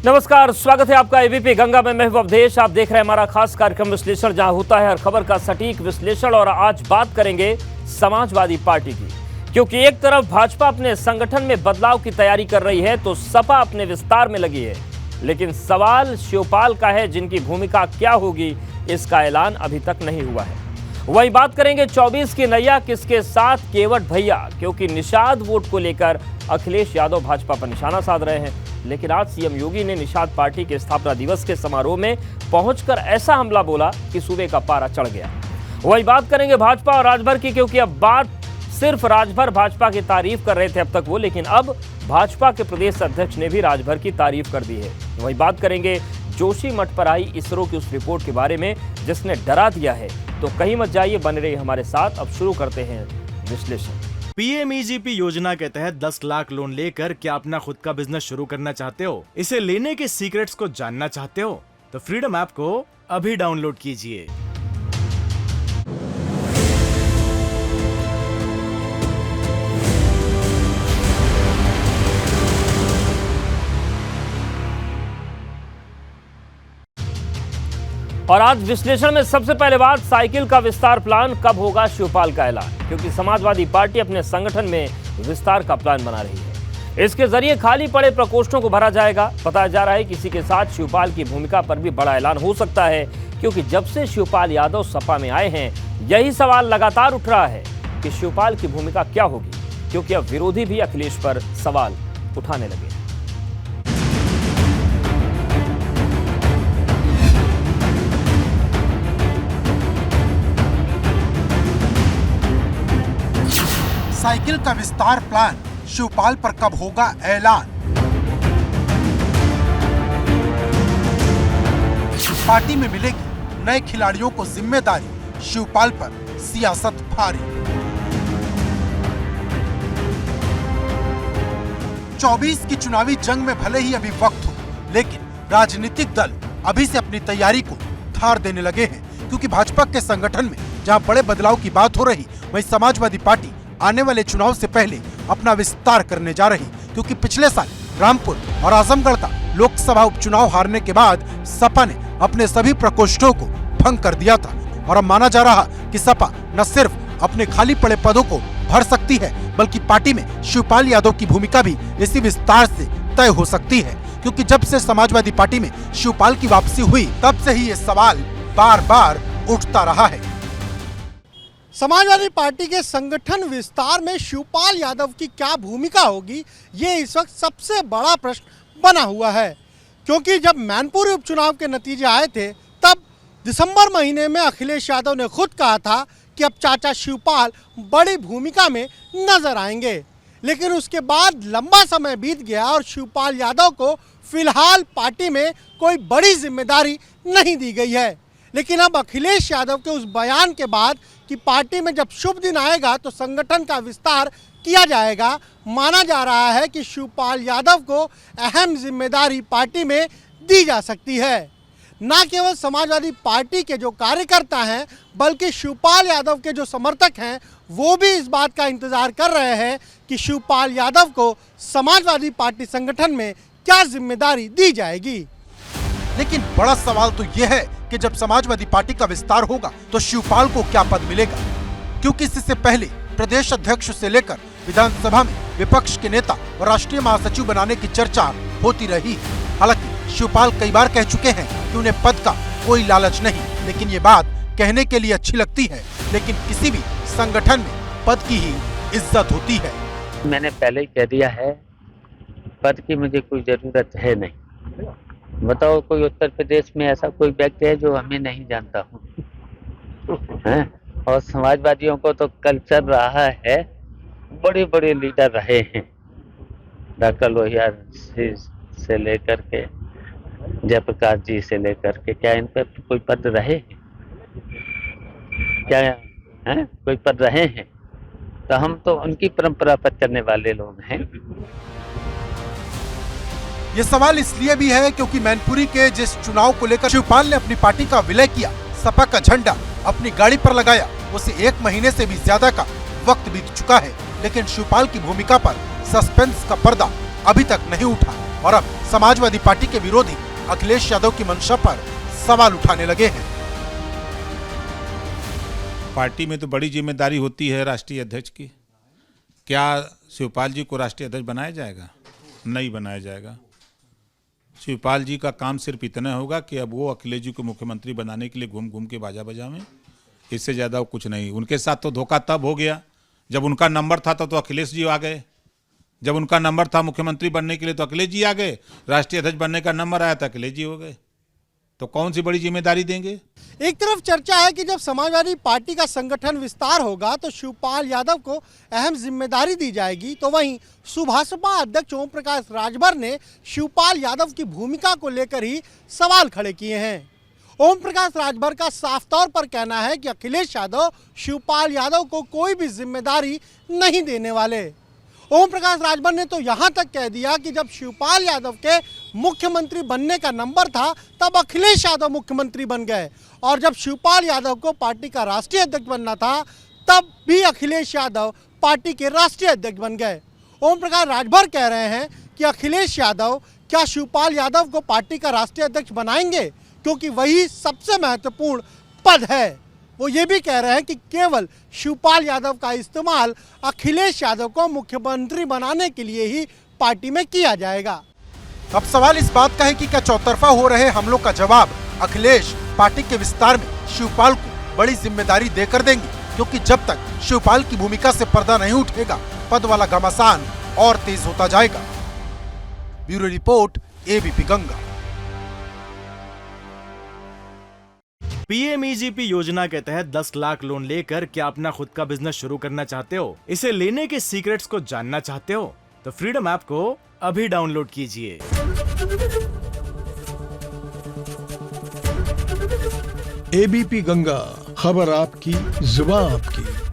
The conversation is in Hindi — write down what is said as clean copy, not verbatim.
नमस्कार, स्वागत है आपका एबीपी गंगा में। मैं अवधेश, आप देख रहे हैं हमारा खास कार्यक्रम विश्लेषण, जहां होता है हर खबर का सटीक विश्लेषण। और आज बात करेंगे समाजवादी पार्टी की, क्योंकि एक तरफ भाजपा अपने संगठन में बदलाव की तैयारी कर रही है तो सपा अपने विस्तार में लगी है। लेकिन सवाल शिवपाल का है, जिनकी भूमिका क्या होगी इसका ऐलान अभी तक नहीं हुआ है। वही बात करेंगे 24 की नैया किसके साथ, केवट भैया, क्योंकि निषाद वोट को लेकर अखिलेश यादव भाजपा पर निशाना साध रहे हैं। लेकिन आज सीएम योगी ने निषाद पार्टी के स्थापना दिवस के समारोह में पहुंचकर ऐसा हमला बोला कि सूबे का पारा चढ़ गया। वही बात करेंगे भाजपा और राजभर की, क्योंकि अब बात सिर्फ राजभर भाजपा की तारीफ कर रहे थे अब तक वो, लेकिन अब भाजपा के प्रदेश अध्यक्ष ने भी राजभर की तारीफ कर दी है। वही बात करेंगे जोशी मठ पर आई इसरो की उस रिपोर्ट के बारे में जिसने डरा दिया है। तो कहीं मत जाइए, बने रहिए हमारे साथ। अब शुरू करते हैं विश्लेषण। पीएमईजीपी योजना के तहत 10 लाख लोन लेकर क्या अपना खुद का बिजनेस शुरू करना चाहते हो? इसे लेने के सीक्रेट्स को जानना चाहते हो? तो फ्रीडम ऐप को अभी डाउनलोड कीजिए। और आज विश्लेषण में सबसे पहले बात, साइकिल का विस्तार प्लान कब होगा, शिवपाल का ऐलान। क्योंकि समाजवादी पार्टी अपने संगठन में विस्तार का प्लान बना रही है। इसके जरिए खाली पड़े प्रकोष्ठों को भरा जाएगा। बताया जा रहा है किसी के साथ शिवपाल की भूमिका पर भी बड़ा ऐलान हो सकता है, क्योंकि जब से शिवपाल यादव सपा में आए हैं यही सवाल लगातार उठ रहा है कि शिवपाल की भूमिका क्या होगी, क्योंकि अब विरोधी भी अखिलेश पर सवाल उठाने लगे। साइकिल का विस्तार प्लान, शिवपाल पर कब होगा ऐलान। पार्टी में मिलेगी नए खिलाड़ियों को जिम्मेदारी, शिवपाल पर सियासत भारी। 24 की चुनावी जंग में भले ही अभी वक्त हो, लेकिन राजनीतिक दल अभी से अपनी तैयारी को धार देने लगे हैं। क्योंकि भाजपा के संगठन में जहां बड़े बदलाव की बात हो रही, वहीं समाजवादी पार्टी आने वाले चुनाव से पहले अपना विस्तार करने जा रही। क्योंकि पिछले साल रामपुर और आजमगढ़ का लोकसभा उपचुनाव हारने के बाद सपा ने अपने सभी प्रकोष्ठों को भंग कर दिया था। और अब माना जा रहा कि सपा न सिर्फ अपने खाली पड़े पदों को भर सकती है, बल्कि पार्टी में शिवपाल यादव की भूमिका भी इसी विस्तार से तय हो सकती है। क्योंकि जब से समाजवादी पार्टी में शिवपाल की वापसी हुई, तब से ही ये सवाल बार बार उठता रहा है। समाजवादी पार्टी के संगठन विस्तार में शिवपाल यादव की क्या भूमिका होगी, ये इस वक्त सबसे बड़ा प्रश्न बना हुआ है। क्योंकि जब मैनपुरी उपचुनाव के नतीजे आए थे, तब दिसंबर महीने में अखिलेश यादव ने खुद कहा था कि अब चाचा शिवपाल बड़ी भूमिका में नजर आएंगे। लेकिन उसके बाद लंबा समय बीत गया और शिवपाल यादव को फिलहाल पार्टी में कोई बड़ी जिम्मेदारी नहीं दी गई है। लेकिन अब अखिलेश यादव के उस बयान के बाद कि पार्टी में जब शुभ दिन आएगा तो संगठन का विस्तार किया जाएगा, माना जा रहा है कि शिवपाल यादव को अहम जिम्मेदारी पार्टी में दी जा सकती है। न केवल समाजवादी पार्टी के जो कार्यकर्ता हैं, बल्कि शिवपाल यादव के जो समर्थक हैं, वो भी इस बात का इंतजार कर रहे हैं कि शिवपाल यादव को समाजवादी पार्टी संगठन में क्या जिम्मेदारी दी जाएगी। लेकिन बड़ा सवाल तो यह है कि जब समाजवादी पार्टी का विस्तार होगा तो शिवपाल को क्या पद मिलेगा। क्योंकि इससे पहले प्रदेश अध्यक्ष से लेकर विधानसभा में विपक्ष के नेता और राष्ट्रीय महासचिव बनाने की चर्चा होती रही। हालांकि शिवपाल कई बार कह चुके हैं कि उन्हें पद का कोई लालच नहीं, लेकिन ये बात कहने के लिए अच्छी लगती है। लेकिन किसी भी संगठन में पद की ही इज्जत होती है। मैंने पहले ही कह दिया है, पद की मुझे कोई जरूरत है नहीं। बताओ, कोई उत्तर प्रदेश में ऐसा कोई व्यक्ति है जो हमें नहीं जानता हूँ? और समाजवादियों को तो कल्चर रहा है, बड़े बड़े लीडर रहे हैं, डॉक्टर लोहिया से लेकर के जयप्रकाश जी से लेकर के, क्या इन पर कोई पद रहे हैं? क्या है कोई पद रहे हैं? तो हम तो उनकी परंपरा पर चलने वाले लोग हैं। ये सवाल इसलिए भी है क्योंकि मैनपुरी के जिस चुनाव को लेकर शिवपाल ने अपनी पार्टी का विलय किया, सपा का झंडा अपनी गाड़ी पर लगाया, उसे 1 महीने से भी ज्यादा का वक्त बीत चुका है। लेकिन शिवपाल की भूमिका पर सस्पेंस का पर्दा अभी तक नहीं उठा। और अब समाजवादी पार्टी के विरोधी अखिलेश यादव की मंशा पर सवाल उठाने लगे हैं। पार्टी में तो बड़ी जिम्मेदारी होती है राष्ट्रीय अध्यक्ष की। क्या शिवपाल जी को राष्ट्रीय अध्यक्ष बनाया जाएगा? नहीं बनाया जाएगा। शिवपाल जी का काम सिर्फ इतना होगा कि अब वो अखिलेश जी को मुख्यमंत्री बनाने के लिए घूम घूम के बाजा बजावें, इससे ज़्यादा कुछ नहीं। उनके साथ तो धोखा तब हो गया जब उनका नंबर था तो अखिलेश जी आ गए। जब उनका नंबर था मुख्यमंत्री बनने के लिए तो अखिलेश जी आ गए, राष्ट्रीय अध्यक्ष बनने का नंबर आया था अखिलेश जी हो गए। तो कौन सी बड़ी जिम्मेदारी देंगे? एक तरफ चर्चा है कि जब समाजवादी पार्टी का संगठन विस्तार होगा तो शिवपाल यादव को अहम जिम्मेदारी दी जाएगी, तो वहीं सुभाषपा अध्यक्ष ओम प्रकाश राजभर ने शिवपाल यादव की भूमिका को लेकर ही सवाल खड़े किए हैं। ओम प्रकाश राजभर का साफ तौर पर कहना है कि अखिलेश यादव शिवपाल यादव को कोई भी जिम्मेदारी नहीं देने वाले। ओम प्रकाश राजभर ने तो यहां तक कह दिया कि जब शिवपाल यादव के मुख्यमंत्री बनने का नंबर था तब अखिलेश यादव मुख्यमंत्री बन गए, और जब शिवपाल यादव को पार्टी का राष्ट्रीय अध्यक्ष बनना था तब भी अखिलेश यादव पार्टी के राष्ट्रीय अध्यक्ष बन गए। ओम प्रकाश राजभर कह रहे हैं कि अखिलेश यादव क्या शिवपाल यादव को पार्टी का राष्ट्रीय अध्यक्ष बनाएंगे, क्योंकि वही सबसे महत्वपूर्ण पद है। वो ये भी कह रहे हैं कि केवल शिवपाल यादव का इस्तेमाल अखिलेश यादव को मुख्यमंत्री बनाने के लिए ही पार्टी में किया जाएगा। अब सवाल इस बात का है कि क्या चौतरफा हो रहे हमलों का जवाब अखिलेश पार्टी के विस्तार में शिवपाल को बड़ी जिम्मेदारी देकर देंगे, क्योंकि जब तक शिवपाल की भूमिका से पर्दा नहीं उठेगा पद वाला घमासान और तेज होता जाएगा। Bureau report, ABP Ganga. PMEGP योजना के तहत 10 लाख लोन लेकर क्या अपना खुद का बिजनेस शुरू करना चाहते हो? इसे लेने के सीक्रेट्स को जानना चाहते हो? तो फ्रीडम ऐप को अभी डाउनलोड कीजिए। एबीपी गंगा, खबर आपकी, जुबान आपकी।